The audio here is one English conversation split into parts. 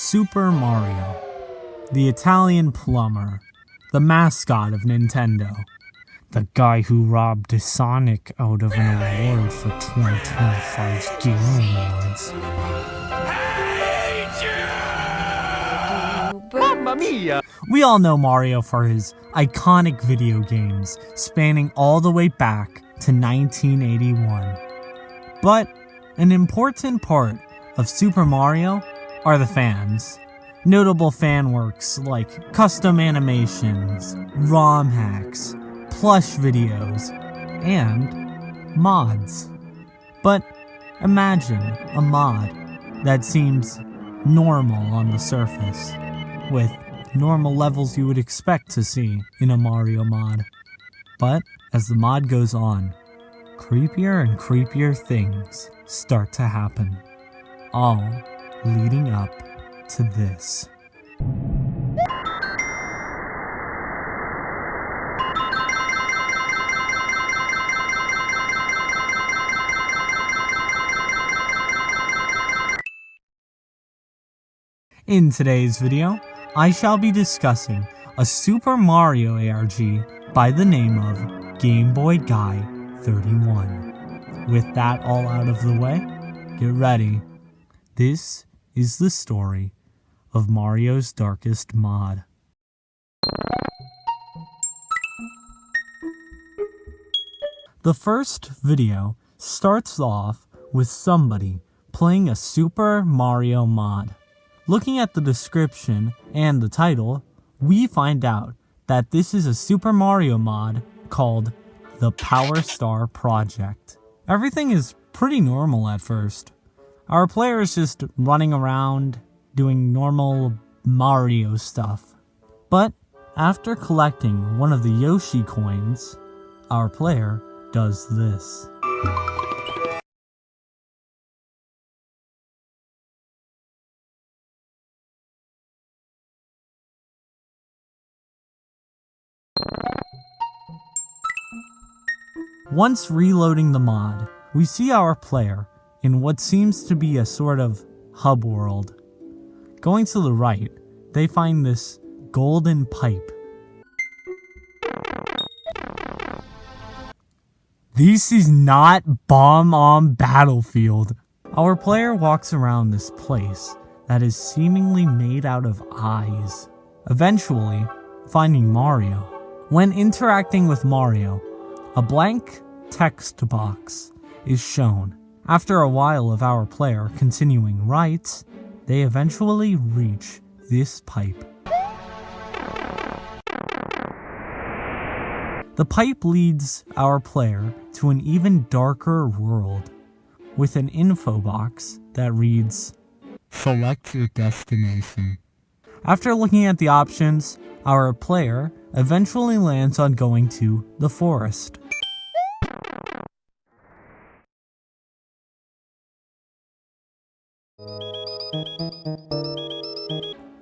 Super Mario, the Italian plumber, the mascot of Nintendo, the guy who robbed Sonic out of an award for 2025's Game Awards. Mamma mia! We all know Mario for his iconic video games, spanning all the way back to 1981. But an important part of Super Mario are the fans. Notable fan works like custom animations, ROM hacks, plush videos, and mods. But imagine a mod that seems normal on the surface, with normal levels you would expect to see in a Mario mod. But as the mod goes on, creepier and creepier things start to happen, all leading up to this. In today's video, I shall be discussing a Super Mario ARG by the name of GameBoyGuy31. With that all out of the way, get ready. This is the story of Mario's Darkest Mod. The first video starts off with somebody playing a Super Mario mod. Looking at the description and the title, we find out that this is a Super Mario mod called the Power Star Project. Everything is pretty normal at first. Our player is just running around doing normal Mario stuff. But after collecting one of the Yoshi coins, our player does this. Once reloading the mod, we see our player in what seems to be a sort of hub world. Going to the right, they find this golden pipe. This is not Bomb on Battlefield. Our player walks around this place that is seemingly made out of eyes, eventually finding Mario. When interacting with Mario, a blank text box is shown. After a while of our player continuing right, they eventually reach this pipe. The pipe leads our player to an even darker world, with an info box that reads, "Select your destination." After looking at the options, our player eventually lands on going to the forest.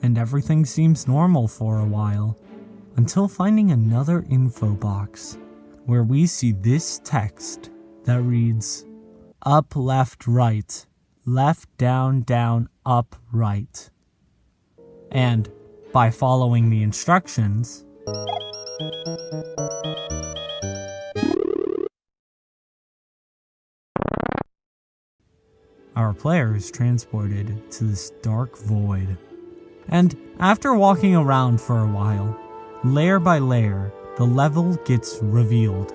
And everything seems normal for a while, until finding another info box, where we see this text that reads, "Up, left, right, left, down, down, up, right." And by following the instructions, our player is transported to this dark void. And after walking around for a while, layer by layer, the level gets revealed,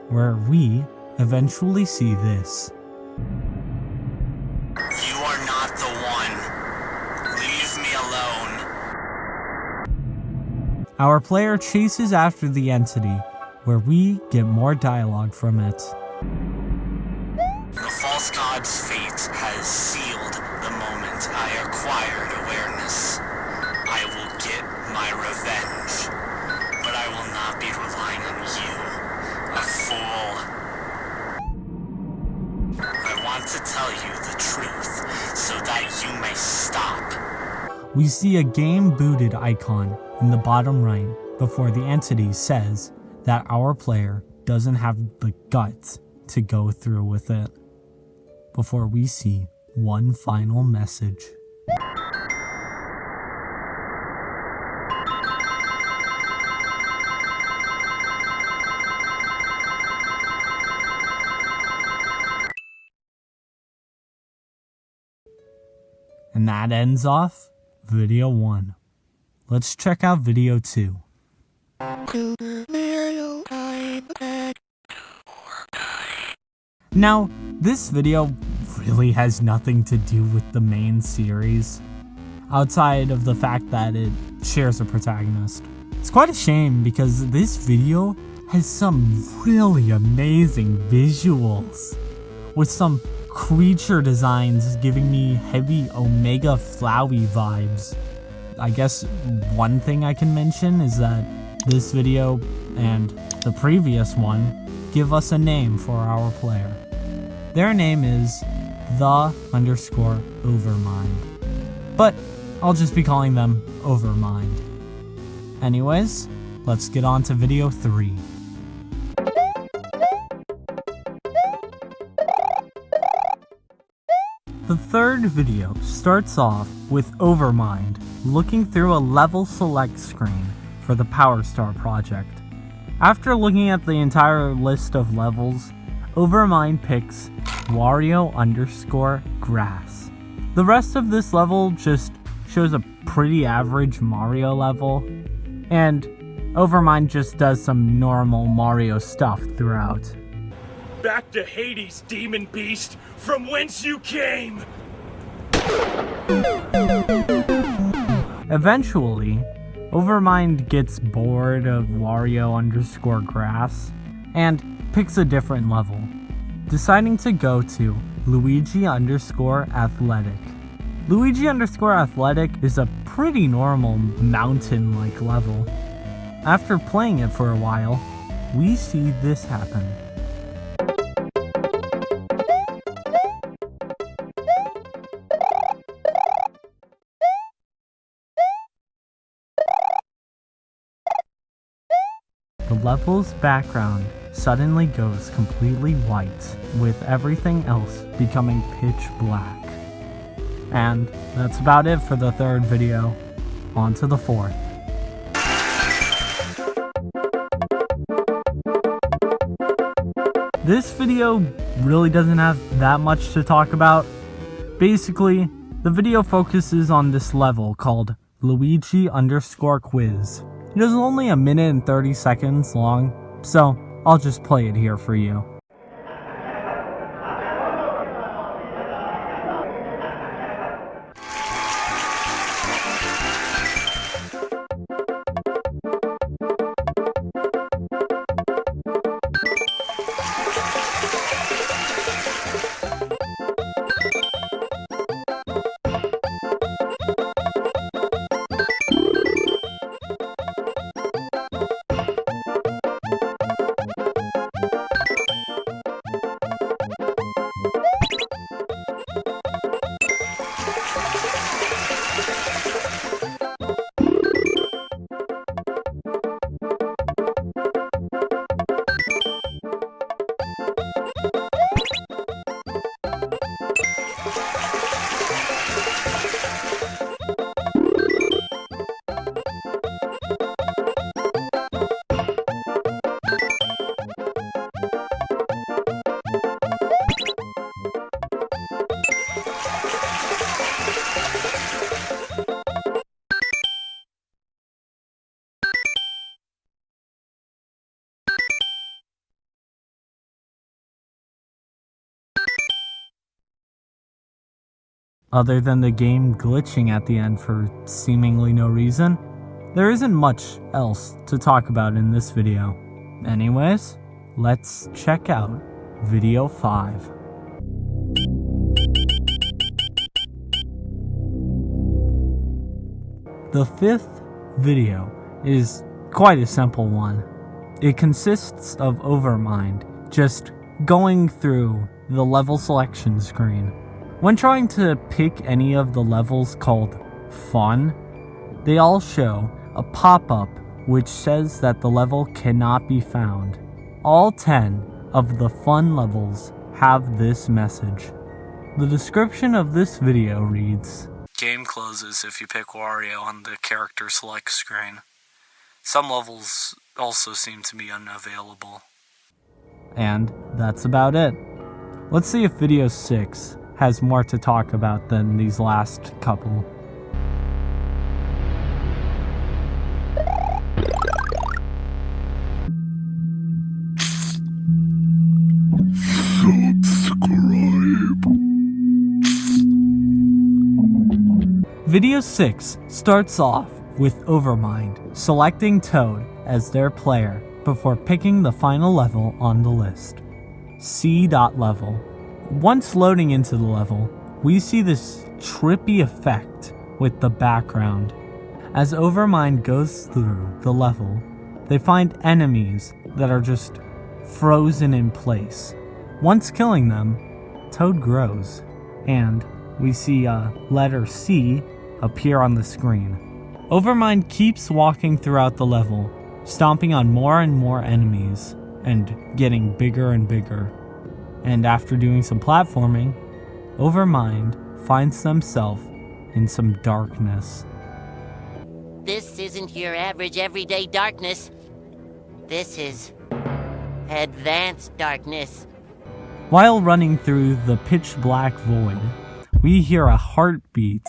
where we eventually see this. You are not the one. Leave me alone. Our player chases after the entity, where we get more dialogue from it. The false god's fate has sealed the moment I acquired awareness. I will get my revenge, but I will not be relying on you, a fool. I want to tell you the truth, so that you may stop. We see a game booted icon in the bottom right before the entity says that our player doesn't have the guts to go through with it. Before we see one final message. And that ends off video 1. Let's check out video 2. Super Mario ARG. Now, this video really has nothing to do with the main series, outside of the fact that it shares a protagonist. It's quite a shame because this video has some really amazing visuals, with some creature designs giving me heavy Omega Flowey vibes. I guess one thing I can mention is that this video and the previous one give us a name for our player. Their name is the_Overmind, but I'll just be calling them Overmind. Anyways, let's get on to video 3. The third video starts off with Overmind looking through a level select screen for the Power Star project. After looking at the entire list of levels, Overmind picks Wario_Grass. The rest of this level just shows a pretty average Mario level, and Overmind just does some normal Mario stuff throughout. Back to Hades, demon beast, from whence you came! Eventually, Overmind gets bored of Wario_Grass and picks a different level, deciding to go to Luigi_Athletic. Luigi_Athletic is a pretty normal mountain-like level. After playing it for a while, we see this happen. The level's background suddenly goes completely white, with everything else becoming pitch black. And that's about it for the third video. On to the fourth. This video really doesn't have that much to talk about. Basically, the video focuses on this level called Luigi_Quiz. It is only 1 minute and 30 seconds long, so I'll just play it here for you. Other than the game glitching at the end for seemingly no reason, there isn't much else to talk about in this video. Anyways, let's check out video 5. The fifth video is quite a simple one. It consists of Overmind just going through the level selection screen. When trying to pick any of the levels called Fun, they all show a pop-up which says that the level cannot be found. All 10 of the Fun levels have this message. The description of this video reads, "Game closes if you pick Wario on the character select screen. Some levels also seem to be unavailable." And that's about it. Let's see if video 6 has more to talk about than these last couple. Video 6 starts off with Overmind selecting Toad as their player before picking the final level on the list, C.level. Once loading into the level, we see this trippy effect with the background. As Overmind goes through the level, they find enemies that are just frozen in place. Once killing them, Toad grows, and we see a letter C appear on the screen. Overmind keeps walking throughout the level, stomping on more and more enemies, and getting bigger and bigger. And after doing some platforming, Overmind finds themselves in some darkness. This isn't your average everyday darkness. This is advanced darkness. While running through the pitch black void, we hear a heartbeat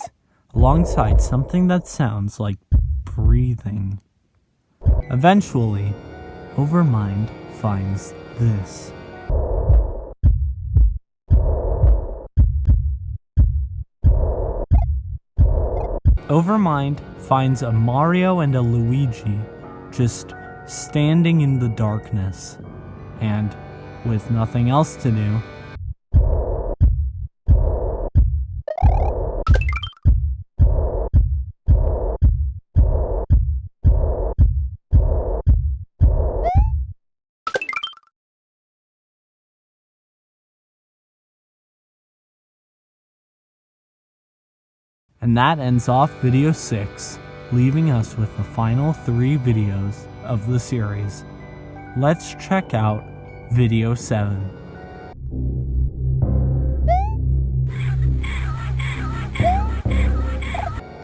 alongside something that sounds like breathing. Eventually, Overmind finds this. Overmind finds a Mario and a Luigi just standing in the darkness, and with nothing else to do, and that ends off video 6, leaving us with the final 3 videos of the series. Let's check out video 7.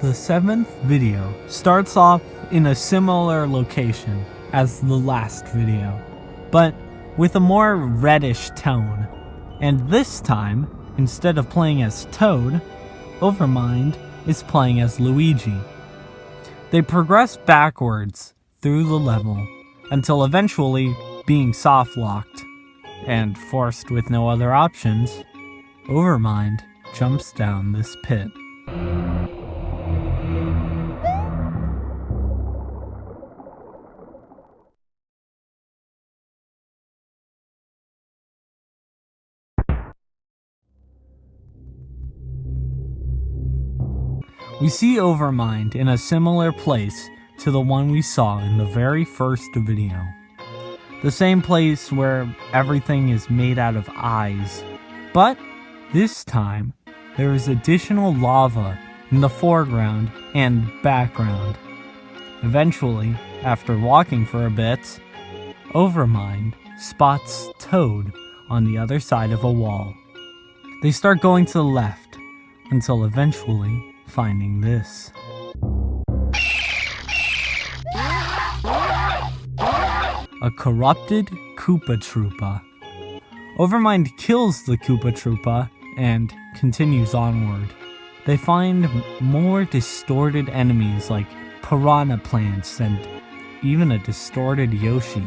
The 7th video starts off in a similar location as the last video, but with a more reddish tone. And this time, instead of playing as Toad, Overmind is playing as Luigi. They progress backwards through the level until eventually being soft-locked, and forced with no other options, Overmind jumps down this pit. We see Overmind in a similar place to the one we saw in the very first video. The same place where everything is made out of eyes. But this time, there is additional lava in the foreground and background. Eventually, after walking for a bit, Overmind spots Toad on the other side of a wall. They start going to the left, until eventually finding this. A corrupted Koopa Troopa. Overmind kills the Koopa Troopa and continues onward. They find more distorted enemies like piranha plants and even a distorted Yoshi.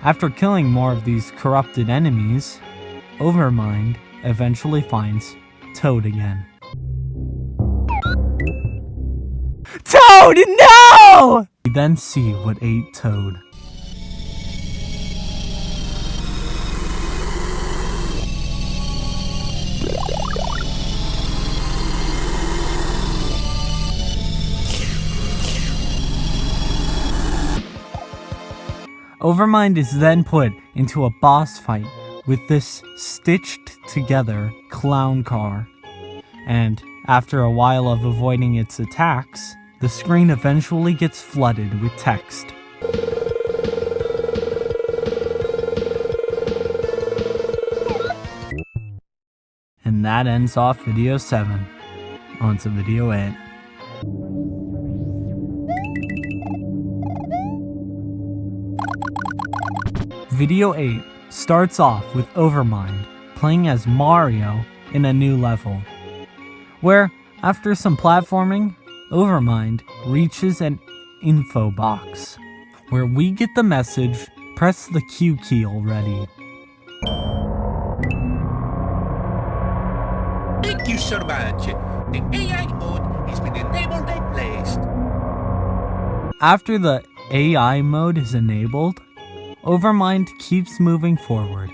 After killing more of these corrupted enemies, Overmind eventually finds Toad again. Toad, no! We then see what ate Toad. Overmind is then put into a boss fight with this stitched together clown car, and after a while of avoiding its attacks, the screen eventually gets flooded with text. And that ends off video 7. On to video 8. Video 8 starts off with Overmind playing as Mario in a new level, where, after some platforming, Overmind reaches an info box, where we get the message, press the Q key already. Thank you so much. The AI mode has been enabled and placed. After the AI mode is enabled, Overmind keeps moving forward,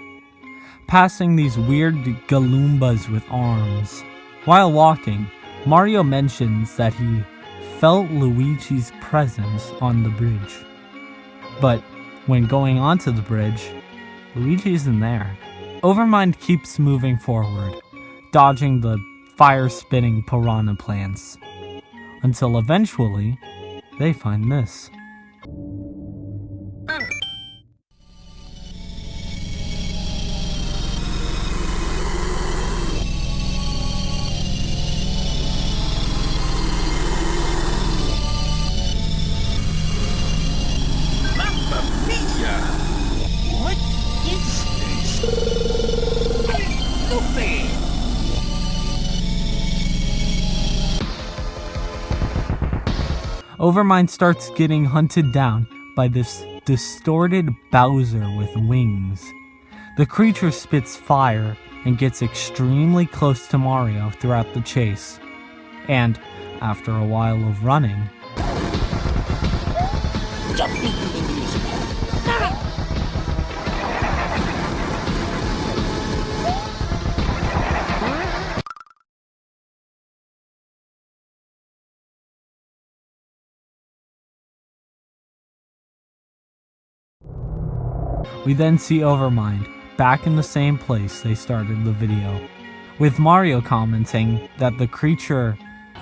passing these weird Galoombas with arms. While walking, Mario mentions that he felt Luigi's presence on the bridge. But when going onto the bridge, Luigi isn't there. Overmind keeps moving forward, dodging the fire-spitting piranha plants, until eventually, they find this. Mamma mia! What is this? Hey, Lupe! Overmind starts getting hunted down by this distorted Bowser with wings. The creature spits fire and gets extremely close to Mario throughout the chase. And, after a while of running, Jump into the music. we then see Overmind back in the same place they started the video, with Mario commenting that the creature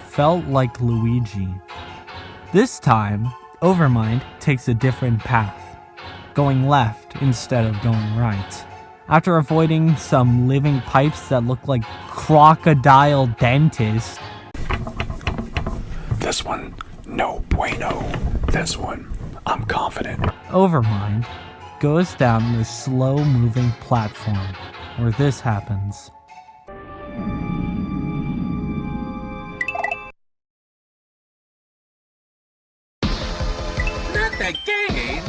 felt like Luigi. This time, Overmind takes a different path, going left instead of going right. After avoiding some living pipes that look like crocodile dentists, This one, no bueno. This one, I'm confident. Overmind goes down this slow-moving platform where this happens. Not again!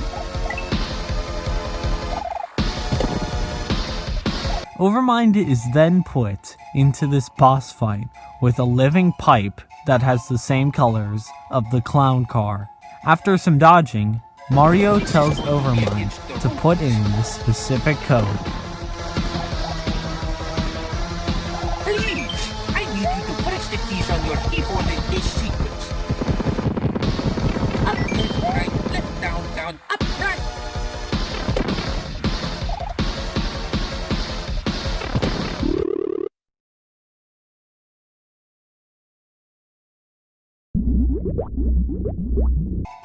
Overmind is then put into this boss fight with a living pipe that has the same colors of the clown car. After some dodging, Mario tells Overmind to put in the specific code. Please! I need you to press the keys on your keyboard in this sequence. Up, left, right, left, down, down, up, right!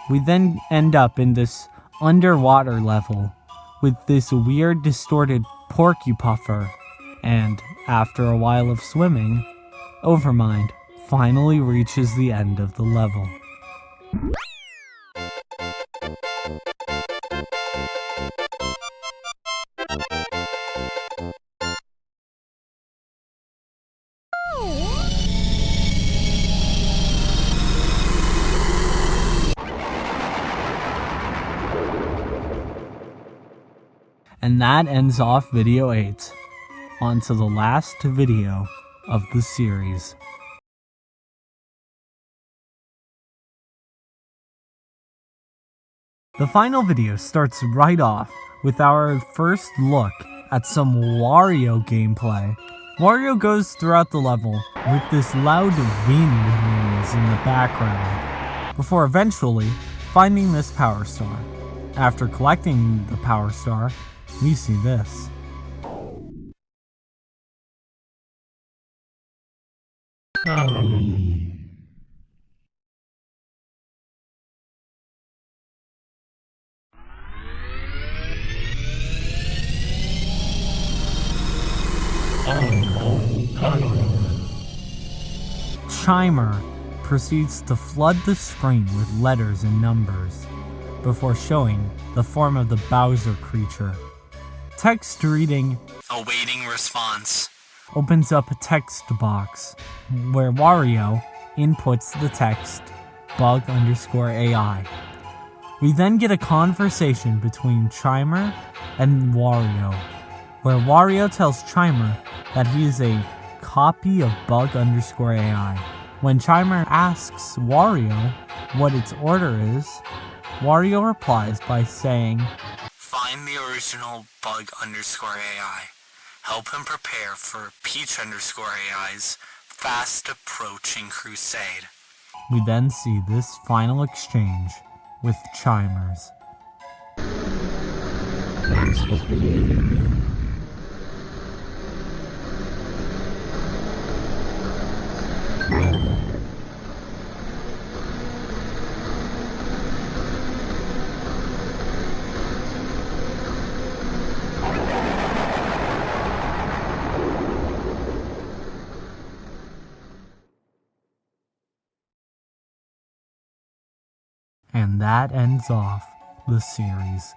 We then end up in this underwater level with this weird distorted porcupuffer, and after a while of swimming, Overmind finally reaches the end of the level. And that ends off video 8. On to the last video of the series. The final video starts right off with our first look at some Wario gameplay. Wario goes throughout the level with this loud wind noise in the background, before eventually finding this Power Star. After collecting the Power Star, we see this. Chimer proceeds to flood the screen with letters and numbers, before showing the form of the Bowser creature. Text reading, Awaiting response. opens up a text box where Wario inputs the text bug_AI. We then get a conversation between Chimer and Wario, where Wario tells Chimer that he is a copy of bug_AI. When Chimer asks Wario what its order is, Wario replies by saying, Find the original bug_AI. Help him prepare for Peach_AI's fast approaching crusade. We then see this final exchange with Chimers. And that ends off the series.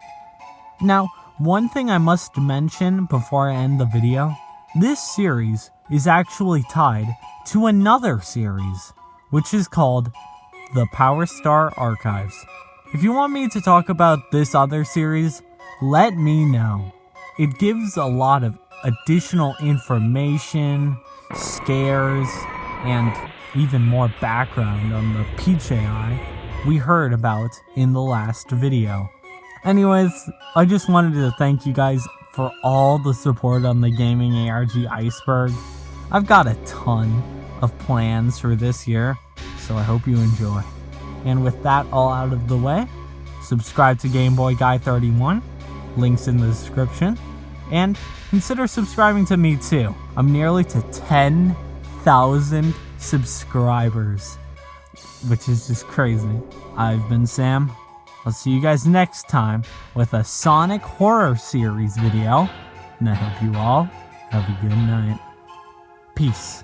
Now, one thing I must mention before I end the video, this series is actually tied to another series, which is called the Power Star Archives. If you want me to talk about this other series, let me know. It gives a lot of additional information, scares, and even more background on the Peach AI we heard about in the last video. Anyways, I just wanted to thank you guys for all the support on the Gaming ARG Iceberg. I've got a ton of plans for this year, so I hope you enjoy. And with that all out of the way, subscribe to GameBoyGuy31, links in the description, and consider subscribing to me too. I'm nearly to 10,000 subscribers, which is just crazy. I've been Sam. I'll see you guys next time with a Sonic Horror Series video, and I hope you all have a good night. Peace.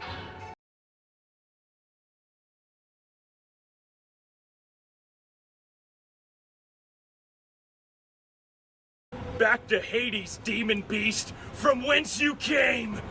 Back to Hades, demon beast, from whence you came!